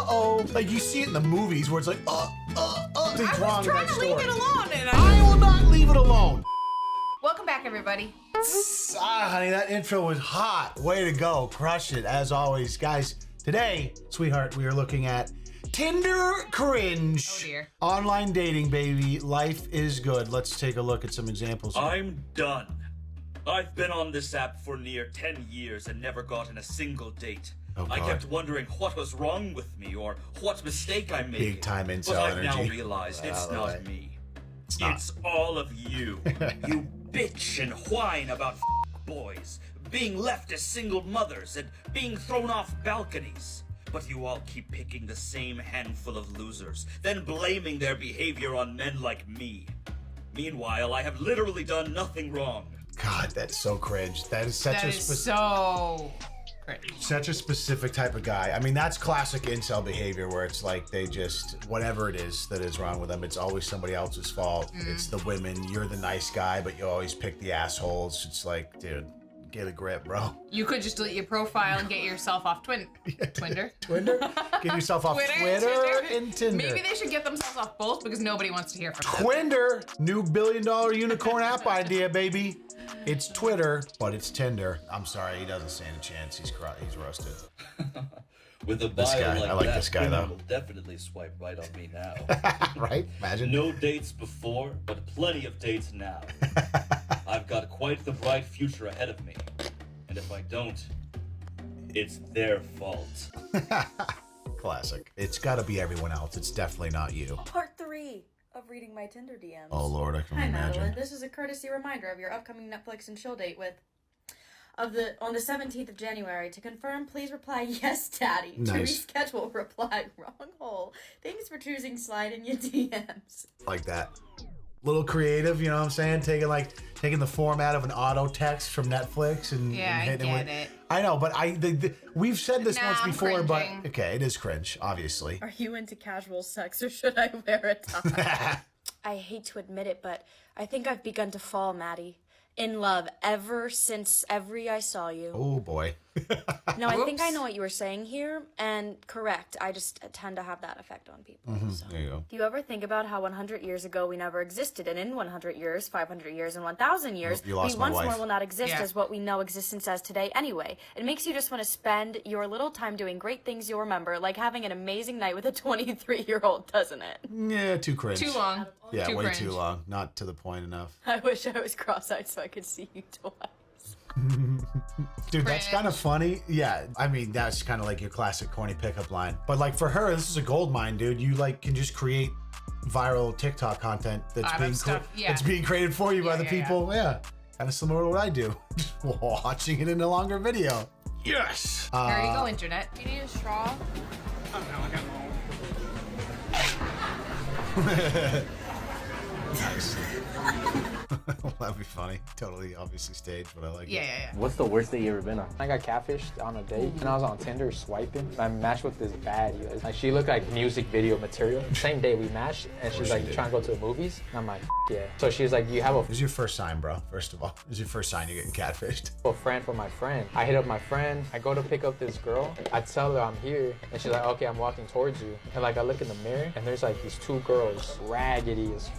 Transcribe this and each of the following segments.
uh-oh. Like you see it in the movies where it's like, things wrong in that I was trying to leave it alone. And I will not leave it alone. Welcome back, everybody. Honey, that intro was hot. Way to go. Crush it, as always. Guys, today, sweetheart, we are looking at Tinder cringe. Oh, dear. Online dating, baby. Life is good. Let's take a look at some examples. I'm done. I've been on this app for near 10 years and never gotten a single date. Oh, I God. kept wondering what was wrong with me or what mistake I'm making. Big time incel But I've energy. now realized it's Well, not me. It's not. It's all of you. You bitch and whine about boys, being left as single mothers, and being thrown off balconies. But you all keep picking the same handful of losers, then blaming their behavior on men like me. Meanwhile, I have literally done nothing wrong. God, that's so cringe. That is such That is so cringe. such a specific type of guy. I mean, that's classic incel behavior where it's like they just, whatever it is that is wrong with them, it's always somebody else's fault. It's the women. You're the nice guy, but you always pick the assholes. It's like, dude, get a grip, bro. You could just delete your profile and get yourself off Twinder. Twinder? Get yourself off Twitter and Tinder. Maybe they should get themselves off both because nobody wants to hear from them. Twinder, new billion-dollar unicorn app idea, baby. It's Twitter, but it's Tinder. I'm sorry, he doesn't stand a chance. He's roasted. With a This bio guy, like I like that, this guy, women though. will definitely swipe right on me now. Right? Imagine. No dates before, but plenty of dates now. I've got quite the bright future ahead of me. And if I don't, it's their fault. Classic. It's got to be everyone else. It's definitely not you. Part 3 of reading my Tinder DMs. Oh, Lord, I can Hi, imagine. Madeline. This is a courtesy reminder of your upcoming Netflix and chill date on the 17th of January. To confirm, please reply yes, Daddy. Nice. To reschedule, reply wrong hole. Thanks for choosing slide in your DMs. Like that. Little creative, you know what I'm saying? Taking the format of an auto text from Netflix and Yeah, I hitting get with it. I know, but we've said this Nah, once I'm before, but cringing. okay, it is cringe, obviously. Are you into casual sex or should I wear a tie? I hate to admit it, but I think I've begun to fall, Maddie. In love ever since I saw you. Oh boy. No, I think I Whoops. know what you were saying here, and correct. I just tend to have that effect on people. So. There you go. Do you ever think about how 100 years ago we never existed, and in 100 years, 500 years, and 1,000 years, You lost we my once wife. more will not exist Yeah. as what we know existence as today anyway. It makes you just want to spend your little time doing great things you'll remember, like having an amazing night with a 23-year-old, doesn't it? Yeah, too cringe. Too long. Yeah, too way cringe. too long. Not to the point enough. I wish I was cross-eyed so I could see you twice. Dude, that's Cringe. kind of funny. Yeah, I mean, that's kind of like your classic corny pickup line. But like for her, this is a gold mine, dude. You like can just create viral TikTok content that's Out of being stuff, yeah. that's being created for you by Yeah, the yeah, people. Yeah, kind of similar to what I do, just watching it in a longer video. Yes. There you go, internet. Do you need a straw? Nice. That'd be funny. Totally, obviously staged, but I like Yeah, it. yeah, yeah. What's the worst date you ever been on? I got catfished on a date, and I was on Tinder swiping. I matched with this baddie. Like, she looked like music video material. Same day we matched, and she's like, she "You did. trying to go to the movies?" And I'm like, "Yeah." So she was like, "You have This is your first sign, bro. First of all, this is your first sign you're getting catfished. a friend for my friend." I hit up my friend. I go to pick up this girl. I tell her I'm here, and she's like, "Okay, I'm walking towards you." And like, I look in the mirror, and there's like these two girls, raggedy as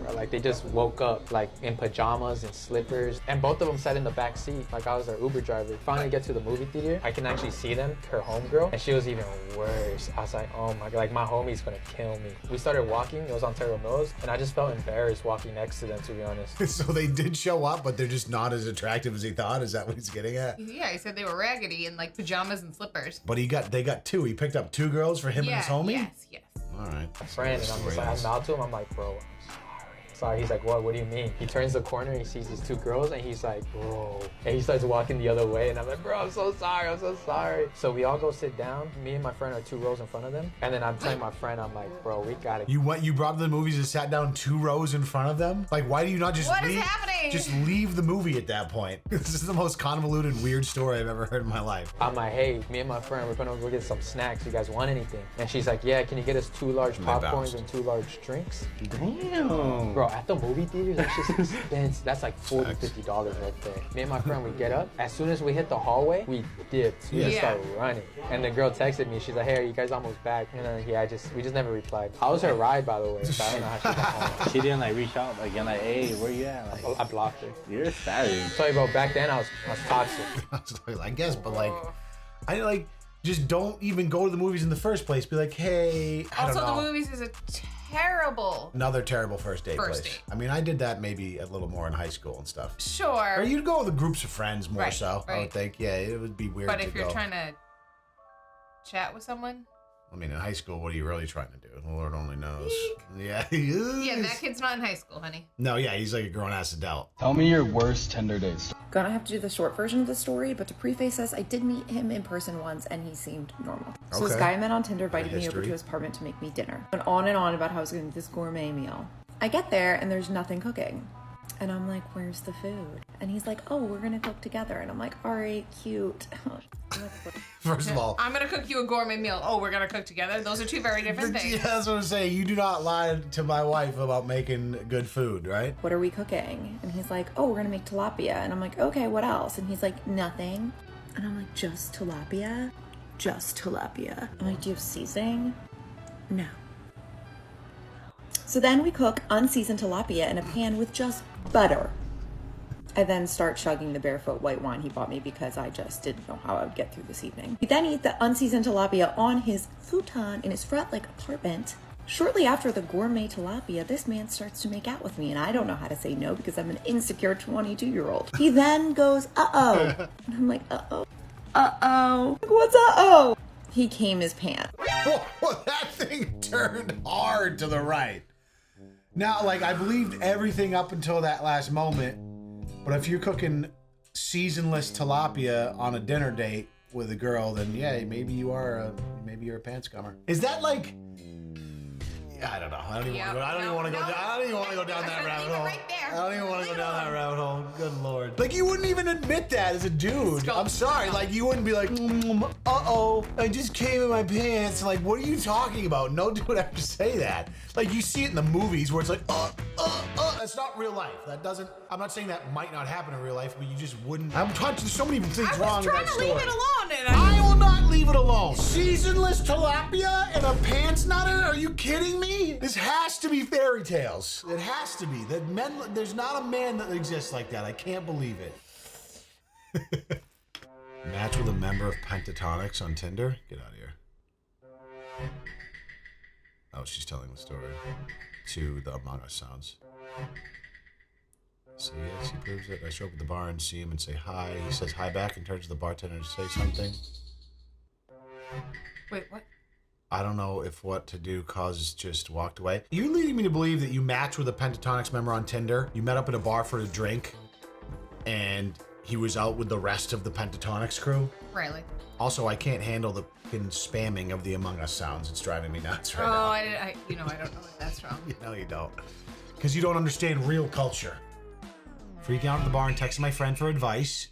bro. Like, they just woke up like in pajamas and slippers, and both of them sat in the back seat like I was their Uber driver. Finally get to the movie theater, I can actually see them, her homegirl, and she was even worse. I was like, oh my god, like my homie's gonna kill me. We started walking, it was on Terrell Mills, and I just felt embarrassed walking next to them, to be honest. So they did show up, but they're just not as attractive as he thought. Is that what he's getting at? Yeah, he said they were raggedy in like pajamas and slippers. But they got two. He picked up two girls for him and his homie. Yes, yes. All right. Friend, and I'm just like, I'm out to him, I'm like, bro, sorry. He's like, what do you mean? He turns the corner, he sees these two girls, and he's like, bro. And he starts walking the other way, and I'm like, bro, I'm so sorry. So we all go sit down. Me and my friend are 2 rows in front of them. And then I'm telling my friend, I'm like, bro, we gotta. You brought them to the movies and sat down 2 rows in front of them? Like, why do you not just What is leave? happening? Just leave the movie at that point. This is the most convoluted, weird story I've ever heard in my life. I'm like, hey, me and my friend, we're gonna go get some snacks. You guys want anything? And she's like, yeah, can you get us 2 large they popcorns bounced. and 2 large drinks? Damn. Bro, at the movie theaters, that's just expensive. That's like $40, $50 right there. Me and my friend, we get up. As soon as we hit the hallway, we dipped. We just start running. And the girl texted me. She's like, "Hey, are you guys almost back?" And then we just never replied. I was her ride, by the way. So I don't know how she got home. She didn't like reach out again, like, "Hey, where you at?" Like, I blocked her. You're savage. Sorry, bro. Back then, I was toxic. I guess, but like, I like just don't even go to the movies in the first place. Be like, hey, I don't know. Also, the movies is a terrible. Another terrible first date First place. date. I mean, I did that maybe a little more in high school and stuff. Sure. Or you'd go with groups of friends more Right, so. I right. would think. Yeah, it would be weird. But to if you're go. trying to chat with someone, I mean, in high school, what are you really trying to do? The Lord only knows. Yeah. yeah, that kid's not in high school, honey. No, yeah, he's like a grown-ass adult. Tell me your worst Tinder dates. Gonna have to do the short version of the story, but to preface this, I did meet him in person once and he seemed normal. So this Okay. guy I met on Tinder invited me over history. to his apartment to make me dinner. Went on and on about how I was gonna do this gourmet meal. I get there and there's nothing cooking. And I'm like, where's the food? And he's like, oh, we're gonna cook together. And I'm like, all right, cute. First of all, I'm gonna cook you a gourmet meal. Oh, we're gonna cook together? Those are two very different yeah, things. that's what I'm saying. You do not lie to my wife about making good food, right? What are we cooking? And he's like, oh, we're gonna make tilapia. And I'm like, okay, what else? And he's like, nothing. And I'm like, just tilapia? Just tilapia. I'm like, do you have seasoning? No. So then we cook unseasoned tilapia in a pan with just butter. I then start chugging the barefoot white wine he bought me because I just didn't know how I would get through this evening. We then eat the unseasoned tilapia on his futon in his frat-like apartment. Shortly after the gourmet tilapia, this man starts to make out with me, and I don't know how to say no because I'm an insecure 22-year-old. He then goes, uh-oh. And I'm like, uh-oh. Uh-oh. What's uh-oh? He came his pants. Whoa, that thing turned hard to the right. Now, like, I believed everything up until that last moment, but if you're cooking seasonless tilapia on a dinner date with a girl, then yeah, maybe you're a pants scummer. Is that like? I don't know. I don't even want to go down that rabbit hole. Right there. I don't even want to go down that rabbit hole. Good Lord. Like, you wouldn't even admit that as a dude. I'm sorry. Like, you wouldn't be like, uh-oh, I just came in my pants. Like, what are you talking about? No dude would have to say that. Like, you see it in the movies where it's like, that's not real life. That doesn't, I'm not saying that might not happen in real life, but you just wouldn't. I'm trying to, there's so many things wrong with that story. I was trying to leave it alone, and I will not leave it alone. Seasonless tilapia and a pants nutter? Are you kidding me? This has to be fairy tales. It has to be. That men, there's not a man that exists like that. I can't believe it. Match with a member of Pentatonix on Tinder? Get out of here. Oh, she's telling the story to the Among Us sounds. See, yes, he proves it. I show up at the bar and see him and say hi. He says hi back and turns to the bartender to say something. Wait, what? I don't know if what to do causes just walked away. You leading me to believe that you matched with a Pentatonix member on Tinder. You met up at a bar for a drink, and he was out with the rest of the Pentatonix crew. Riley. Also, I can't handle the fucking spamming of the Among Us sounds. It's driving me nuts right now. I don't know what that's from. No, you don't. Because you don't understand real culture. Freaking out at the bar and texting my friend for advice.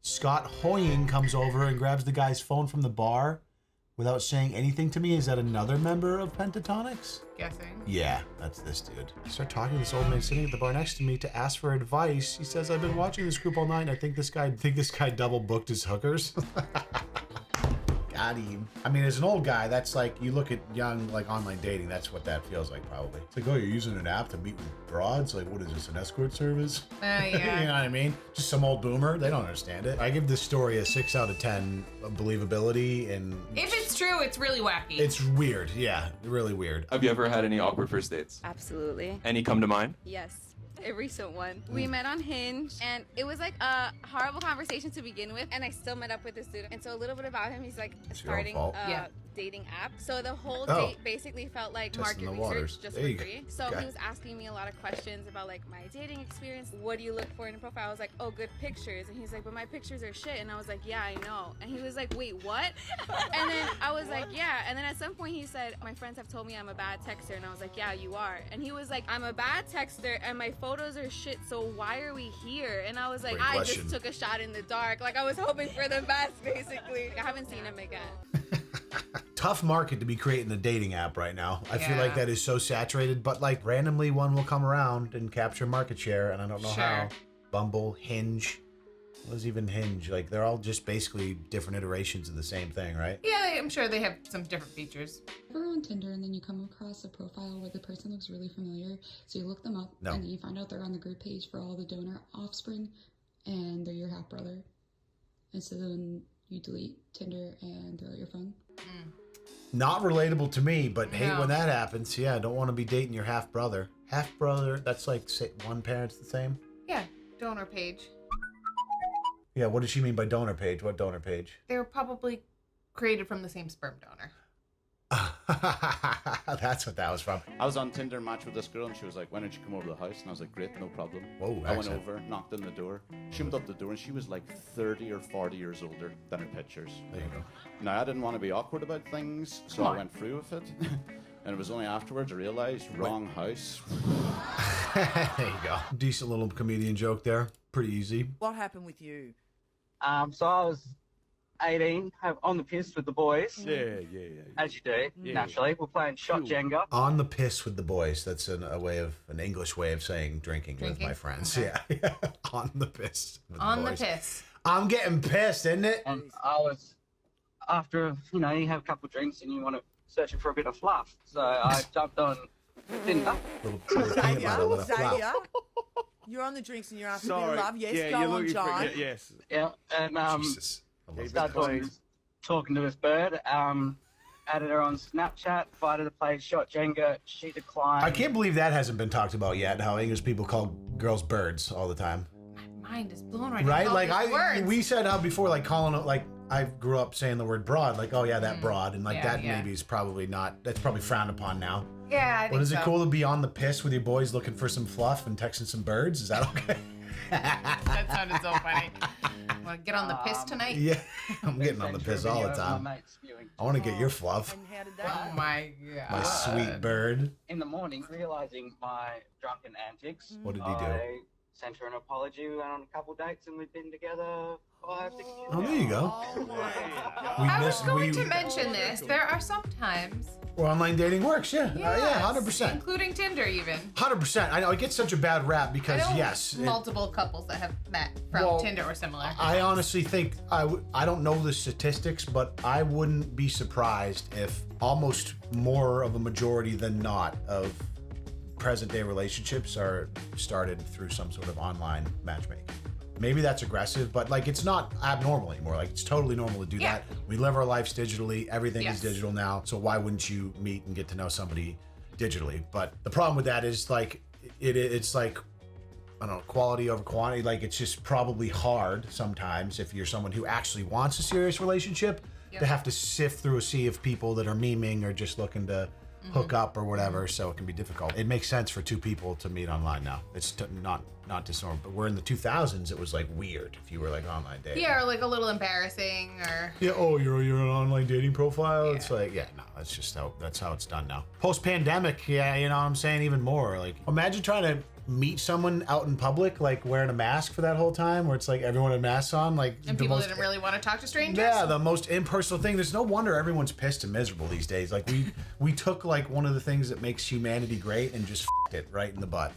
Scott Hoying comes over and grabs the guy's phone from the bar without saying anything to me. Is that another member of Pentatonix? Guessing. Yeah, that's this dude. I start talking to this old man sitting at the bar next to me to ask for advice. He says, I've been watching this group all night and I think this guy double booked his hookers. Got him. I mean, as an old guy, that's like, you look at young, like, online dating, that's what that feels like, probably. It's like, oh, you're using an app to meet with broads? Like, what is this, an escort service? Yeah. You know what I mean? Just some old boomer. They don't understand it. I give this story a 6 out of 10 of believability, and If it's true, it's really wacky. it's weird. Yeah, really weird. Have you ever had any awkward first dates? Absolutely. Any come to mind? Yes. A recent one. We met on Hinge, and it was like a horrible conversation to begin with, and I still met up with this dude. And so a little bit about him, he's like starting a dating app. So the whole date basically felt like Testing market the waters. research just There for you go. free. So he was asking me a lot of questions about like my dating experience. What do you look for in a profile? I was like, oh, good pictures. And he's like, but my pictures are shit. And I was like, yeah, I know. And he was like, wait, what? And then I was like, yeah. And then at some point he said, my friends have told me I'm a bad texter. And I was like, yeah, you are. And he was like, I'm a bad texter and my photos are shit, so why are we here? And I was like, I just took a shot in the dark. Like I was hoping for the best, basically. I haven't seen him again. tough market to be creating a dating app right now. I feel Yeah. like that is so saturated, but like randomly one will come around and capture market share, and I don't know how. Bumble, Hinge. What is even Hinge? Like, they're all just basically different iterations of the same thing, right? Yeah, I'm sure they have some different features. Ever on Tinder and then you come across a profile where the person looks really familiar, so you look them up No. and then you find out they're on the group page for all the donor offspring and they're your half brother. And so then you delete Tinder and throw out your phone. Not relatable to me, but hate No. when that happens. Yeah, don't want to be dating your half brother. Half brother, that's like say, one parent's the same? Yeah, donor page. Yeah, what does she mean by donor page? What donor page? They were probably created from the same sperm donor. That's what that was from. I was on Tinder match with this girl and she was like, why don't you come over to the house? And I was like, great, no problem. Whoa, I went accent. over, knocked on the door. She opened up the door and she was like 30 or 40 years older than her pictures. There you go. Now, I didn't want to be awkward about things, so I went through with it. And it was only afterwards I realized, wrong house. There you go. Decent little comedian joke there. Pretty easy. What happened with you? So I was 18, on the piss with the boys. Yeah. As you do, Yeah. naturally. We're playing shot Jenga. On the piss with the boys. That's an English way of saying drinking with my friends. Okay. Yeah. On the piss. With On the the boys. piss. I'm getting pissed, isn't it? And I was, after, you have a couple of drinks and you want to search for a bit of fluff. So I jumped on Tinder. Little peanut butter with a flap. Xavier, you're on the drinks and you're after a bit of love. Yes, yeah, go you're on, looking John. for yes. Yeah, and Jesus. I love started that. talking to this bird. Added her on Snapchat, invited to play shot Jenga. She declined. I can't believe that hasn't been talked about yet. How English people call girls birds all the time, Mind is blown right right? now. Like Words. we said how before, like calling it like I grew up saying the word broad, like oh yeah that broad, and like Yeah, that yeah. maybe is probably not. That's probably frowned upon now. Yeah, I think What is so. it cool to be on the piss with your boys looking for some fluff and texting some birds? Is that okay? That sounded so funny. Want to get on the piss tonight? Yeah, I'm getting on the piss all the time. My mate's spewing. I want to get your fluff, And how did that Oh my god. my sweet bird. In the morning, realizing my drunken antics, What did he do? I sent her an apology. We went on a couple dates and we've been together 5, 6 years. Oh, there you go. Oh my god. I was going to mention this. There are some times, Where online dating works, yeah. yes, 100%. including Tinder even. 100%. I know it gets such a bad rap because, I know yes. multiple couples that have met from Well, Tinder or similar. I honestly think, I don't know the statistics, but I wouldn't be surprised if almost more of a majority than not of present day relationships are started through some sort of online matchmaking. Maybe that's aggressive, but like it's not abnormal anymore. Like it's totally normal to do Yeah. that. We live our lives digitally. Everything Yes. is digital now. So why wouldn't you meet and get to know somebody digitally? But the problem with that is like it's like I don't know, quality over quantity. Like it's just probably hard sometimes if you're someone who actually wants a serious relationship to have to sift through a sea of people that are memeing or just looking to hook up or whatever. So it can be difficult. It makes sense for two people to meet online now. It's not disnormal, but we're in the 2000s. It was like weird if you were like online dating. Yeah, or like a little embarrassing, or Yeah. Oh, you're an online dating profile. It's like no, that's just that's how it's done now. Post pandemic, yeah, you know what I'm saying, even more. Like imagine trying to meet someone out in public, like wearing a mask for that whole time, where it's like everyone had masks on, like and the people most- didn't really want to talk to strangers. Yeah, the most impersonal thing. There's no wonder everyone's pissed and miserable these days. Like we took like one of the things that makes humanity great and just f***ed it right in the butt.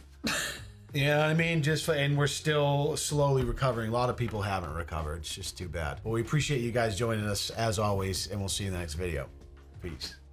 You know what I mean? And we're still slowly recovering. A lot of people haven't recovered. It's just too bad. Well, we appreciate you guys joining us as always, and we'll see you in the next video. Peace.